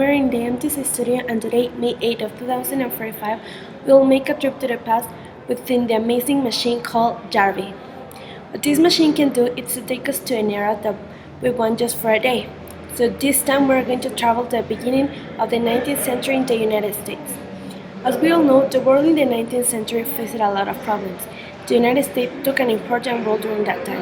we're in the empty studio, and today, May 8th of 2045, we'll make a trip to the past within the amazing machine called Jarvie. What this machine can do is to take us to an era that we want just for a day. So this time we're going to travel to the beginning of the 19th century in the United States. As we all know, the world in the 19th century faced a lot of problems. The United States took an important role during that time.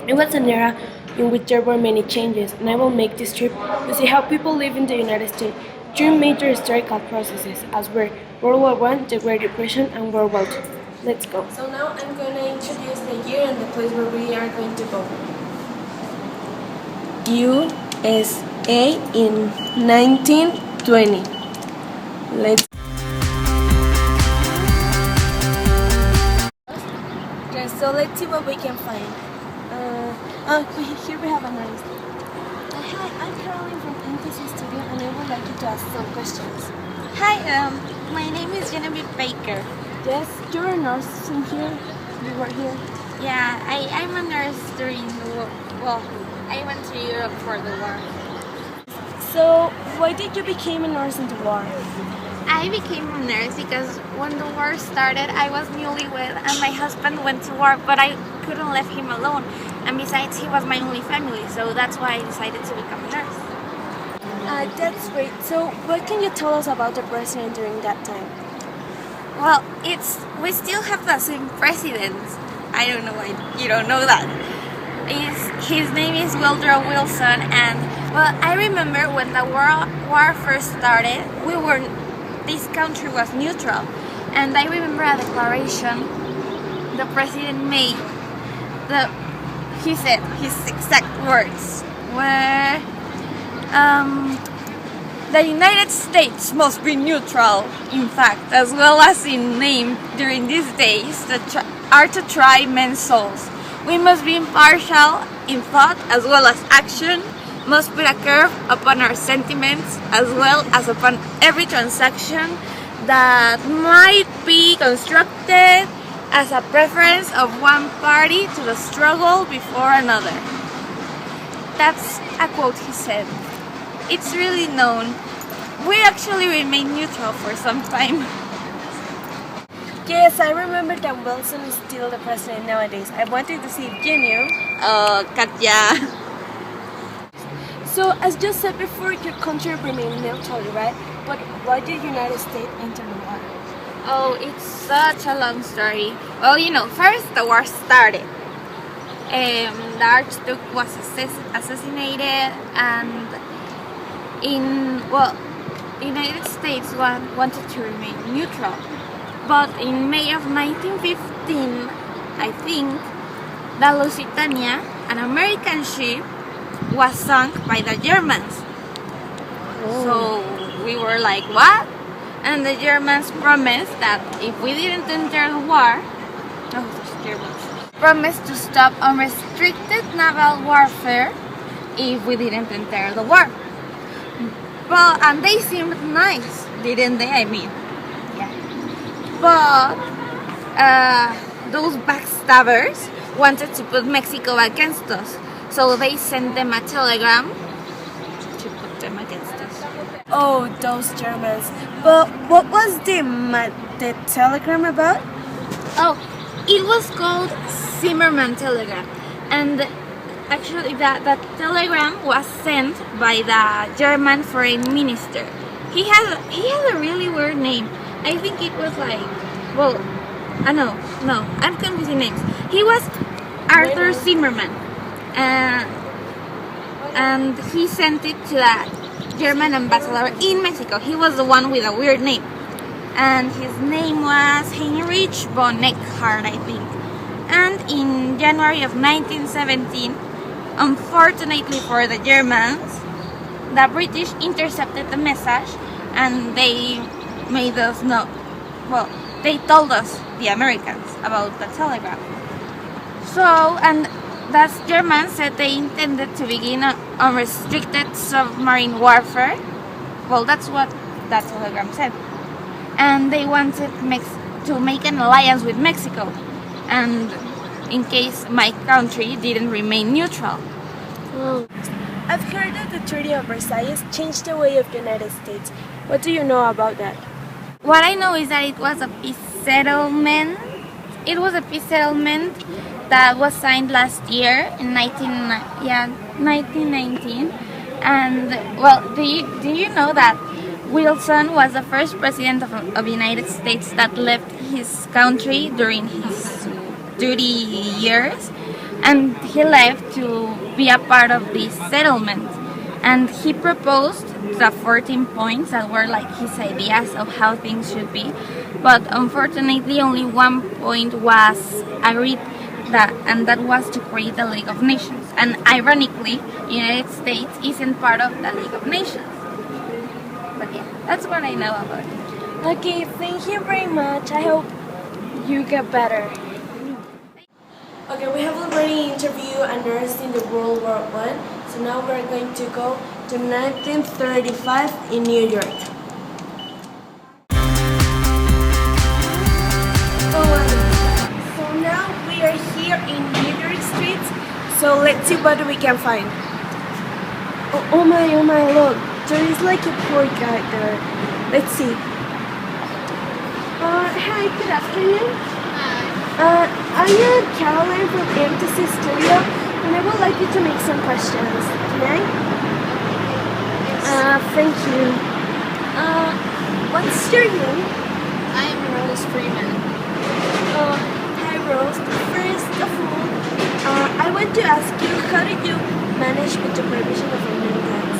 It was an era in which there were many changes, and I will make this trip to see how people live in the United States during major historical processes, as were World War I, the Great Depression, and World War II. Let's go. So now I'm going to introduce the year and the place where we are going to go. USA in 1920. Let's. Okay, so let's see what we can find. Here we have a nice. Hi, I'm Caroline from NTC Studio, and I would like you to ask some questions. Hi, my name is Genevieve Baker. Yes, you're a nurse in here. You were here. Yeah, I'm a nurse during the war. Well, I went to Europe for the war. So, why did you become a nurse in the war? I became a nurse because when the war started, I was newlywed and my husband went to war, but I couldn't leave him alone. And besides, he was my only family, so that's why I decided to become a nurse. That's great. So, what can you tell us about the president during that time? Well, we still have the same president. I don't know why you don't know that. His name is Woodrow Wilson, and well, I remember when the war first started, this country was neutral, and I remember a declaration the president made. He said his exact words were, the United States must be neutral, in fact, as well as in name during these days that are to try men's souls. We must be impartial in thought as well as action, must put a curb upon our sentiments as well as upon every transaction that might be constructed as a preference of one party to the struggle before another. That's a quote he said. It's really known. We actually remain neutral for some time. Yes, I remember that Wilson is still the president nowadays. I wanted to see if you knew. Katya. So, as you said before, your country remained neutral, right? But why did the United States enter the war? Oh, it's such a long story. Well, first the war started. The Archduke was assassinated, and United States wanted to remain neutral. But in May of 1915, I think, the Lusitania, an American ship, was sunk by the Germans. Oh. So we were like, what? And the Germans promised that if we didn't enter the war, promised to stop unrestricted naval warfare if we didn't enter the war. Well, and they seemed nice, didn't they? I mean, yeah. But those backstabbers wanted to put Mexico against us, so they sent them a telegram to put them against us. Oh, those Germans. But what was the telegram about? Oh, it was called Zimmerman telegram, and actually that telegram was sent by the German foreign minister. He had a really weird name. I think it was like, no, I'm confusing names. He was Arthur Zimmerman, and he sent it to the German ambassador in Mexico. He was the one with a weird name, and his name was Heinrich von Eckhardt, I think. And in January of 1917, unfortunately for the Germans, the British intercepted the message, and they made us know. Well, they told us, the Americans, about the telegram. So, and the Germans said they intended to begin unrestricted submarine warfare. Well, that's what that telegram said. And they wanted to make an alliance with Mexico, and in case my country didn't remain neutral. I've heard that the Treaty of Versailles changed the way of the United States. What do you know about that? What I know is that it was a peace settlement. It was a peace settlement that was signed last year in 1919. And well, do you know that Wilson was the first president of the United States that left his country during his duty years, and he left to be a part of this settlement. And he proposed the 14 points that were like his ideas of how things should be, but unfortunately only one point was agreed, and that was to create the League of Nations. And ironically, United States isn't part of the League of Nations. But yeah, that's what I know about it. Okay, thank you very much. I hope you get better. Okay, we have already interviewed a nurse in the World War I, so now we're going to go to 1935 in New York. So now we are here in New York streets, so let's see what we can find. Oh my, look, there is like a poor guy there. Let's see. Hi, good afternoon. I'm Caroline from MTC Studio, and I would like you to make some questions. Can I? Thank you. What's your name? I'm Rose Freeman. Hi Rose. First of all, I want to ask you, how did you manage with the provision of Americans?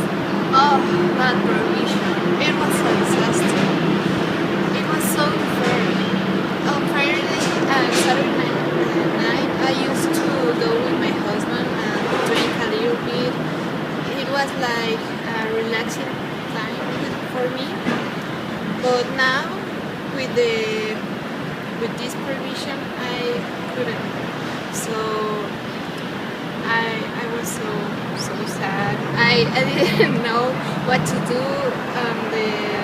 Oh, that provision. It was a disaster. It was so unfair. On Friday and Saturday night, I used to go with my husband and drink a little bit. It was like a relaxing time for me. But now, with this provision, I couldn't. So I was so sad. I didn't know what to do on the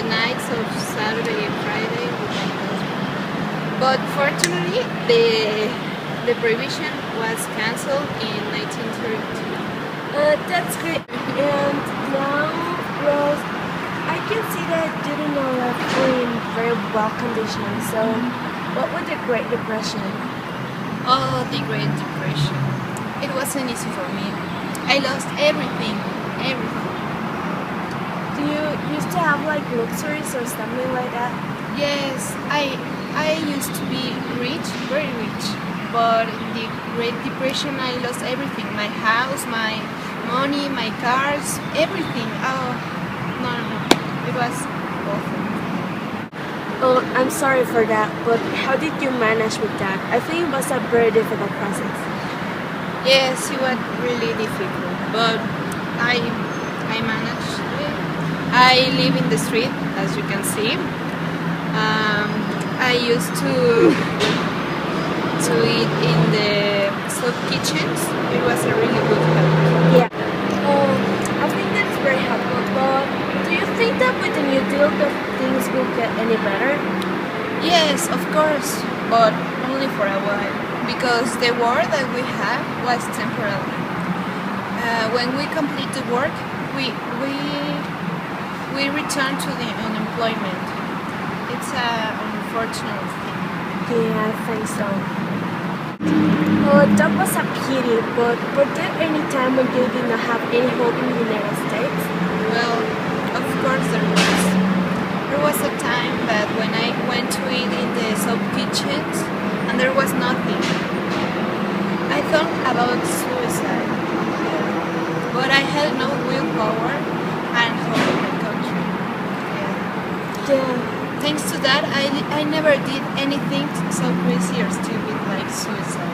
nights of Saturday and Friday with my husband. But fortunately, the prohibition was cancelled in 1932. That's great. And now, Rose, I can see that you didn't know that we're in very well conditions. So, what was the Great Depression? Oh, the Great Depression. It wasn't easy for me. I lost everything. Do you used to have like luxuries or something like that? Yes, I used to be rich, very rich. But in the Great Depression, I lost everything. My house, my money, my cars, everything. Oh, no. It was awful. Oh, I'm sorry for that, but how did you manage with that? I think it was a very difficult process. Yes, it was really difficult, but I managed it. I live in the street, as you can see. I used to eat in the soup kitchens. It was a really good help. Yeah. I think that's very helpful, but do you think that with the New Deal that things will get any better? Yes, of course, but only for a while, because the war that we have was temporary. When we complete the work, we return to the unemployment. It's an unfortunate thing. Yeah, I think so. Oh, that was a pity, but were there any time when you did not have any hope in the United States? Well, of course there was. There was a time that when I went to eat in the soup kitchens and there was nothing. I thought about suicide, but I had no willpower and hope in the country. Yeah. Thanks to that, I never did anything so crazy or stupid like suicide.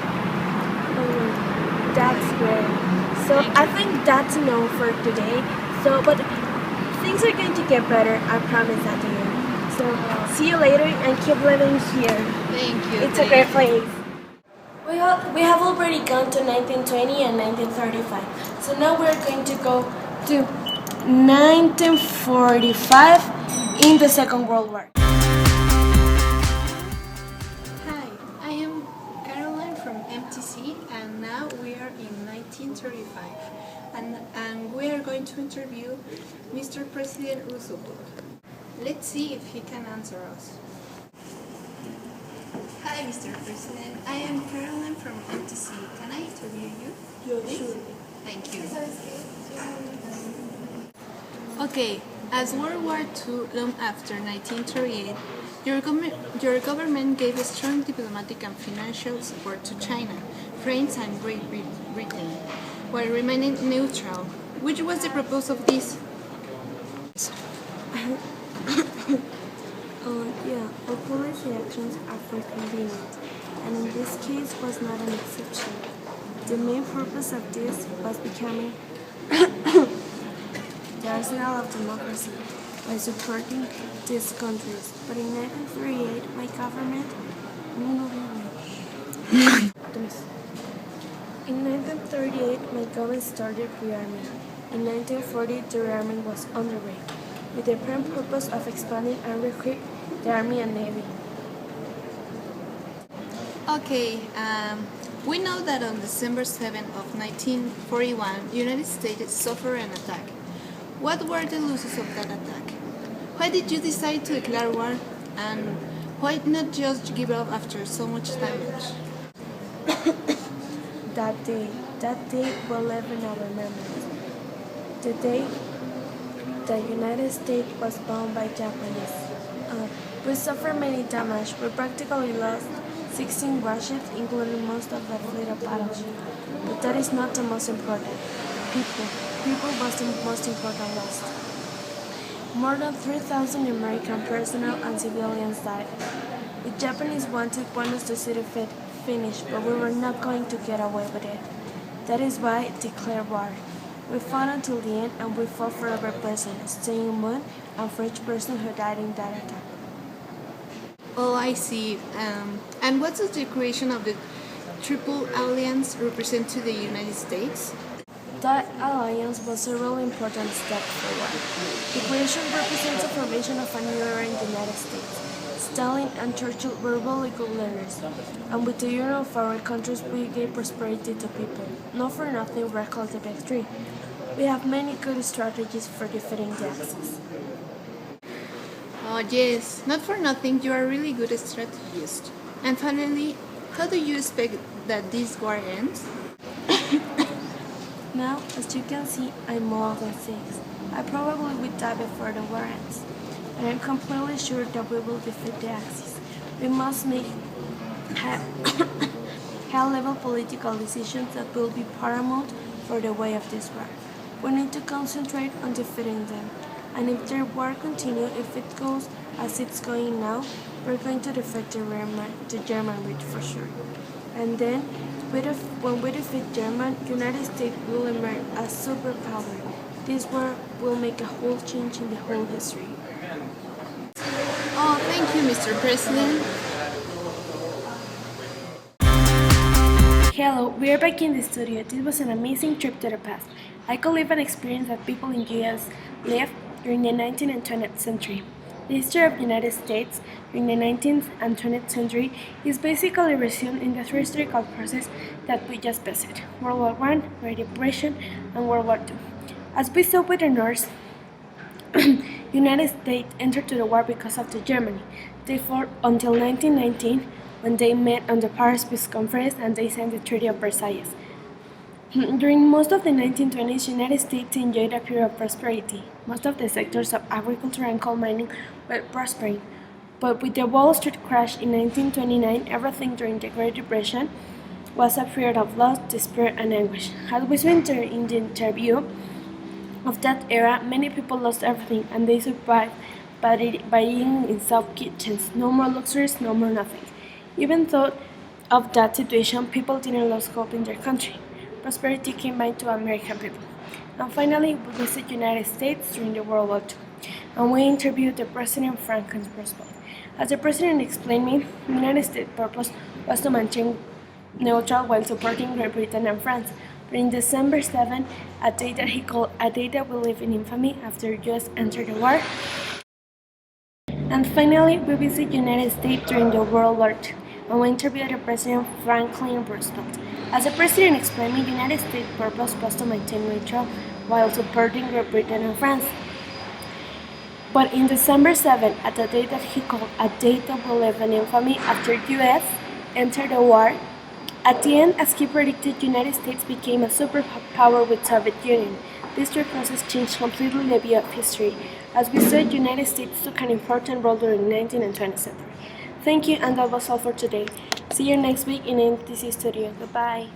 Oh, that's great. So I think that's enough for today. So, but things are going to get better. I promise that to you. So see you later and keep living here. Thank you. It's a great place. We have already gone to 1920 and 1935. So now we're going to go to 1945 in the Second World War. Hi, I am Caroline from MTC and now we are in 1935, and we are going to interview Mr. President Roosevelt. Let's see if he can answer us. Hi, Mr. President. I am Caroline from MTC. Can I interview you? Sure. Thank you. Okay, as World War II loomed after 1938, your government gave a strong diplomatic and financial support to China, France, and Great Britain, while remaining neutral. Which was the purpose of this? All policy actions are for convenience, and in this case was not an exception. The main purpose of this was becoming the arsenal of democracy by supporting these countries. But in 1938, my government started rearming. In 1940, the rearming was underway, with the prime purpose of expanding and recruit the Army and Navy. Okay, we know that on December 7 of 1941, the United States suffered an attack. What were the losses of that attack? Why did you decide to declare war, and why not just give up after so much damage? That day will live in our memories. The day the United States was bombed by Japanese. We suffered many damage. We practically lost 16 warships, including most of the fleet of battleships. But that is not the most important. People was the most important loss. More than 3,000 American personnel and civilians died. The Japanese wanted us to see the fight finished, but we were not going to get away with it. That is why I declared war. We fought until the end, and we fought for every person, staying wounded, and for each person who died in that attack. Oh, I see. And what does the creation of the Triple Alliance represent to the United States? That alliance was a really important step forward. The creation represents the formation of a new era in the United States. Stalin and Churchill were really good leaders, and with the union of our countries we gave prosperity to people. Not for nothing we're called the Big Three. We have many good strategies for defeating the Axis. Oh yes, not for nothing, you are a really good strategist. And finally, how do you expect that this war ends? Now, as you can see, I'm more than 6. I probably will die before the war ends. And I'm completely sure that we will defeat the Axis. We must make high-level political decisions that will be paramount for the way of this war. We need to concentrate on defeating them. And if the war continues, if it goes as it's going now, we're going to defeat the German reach for sure. And then, when we defeat German, United States will emerge as superpower. This war will make a whole change in the whole history. Oh, thank you, Mr. President. Hello, we are back in the studio. This was an amazing trip to the past. I could live an experience that people in the US lived during the 19th and 20th century. The history of the United States during the 19th and 20th century is basically resumed in the three historical processes that we just visited: World War I, Great Depression, and World War II. As we saw with the North, United States entered to the war because of the Germany. They fought until 1919, when they met on the Paris Peace Conference and they signed the Treaty of Versailles. During most of the 1920s, the United States enjoyed a period of prosperity. Most of the sectors of agriculture and coal mining were prospering. But with the Wall Street crash in 1929, everything during the Great Depression was a period of loss, despair, and anguish. As we saw in the interview of that era, many people lost everything, and they survived by eating in soup kitchens. No more luxuries, no more nothing. Even though of that situation, people didn't lose hope in their country. Prosperity came back to American people. And finally, we visited the United States during the World War II, and we interviewed the President Franklin Roosevelt. As the President explained me, the United States' purpose was to maintain neutral while supporting Great Britain and France. But in December 7, a day that he called a day that will live in infamy after the US entered the war. And finally, we visited the United States during the World War II, and we interviewed the President Franklin Roosevelt. As the president explained, the United States' purpose was to maintain neutral while supporting Great Britain and France. But in December 7, at a date that he called a date of belief and infamy after U.S. entered the war, at the end, as he predicted, the United States became a superpower with Soviet Union. This process changed completely the view of history. As we said, the United States took an important role during the 19th and 20th century. Thank you, and that was all for today. See you next week in NTC Studio. Goodbye.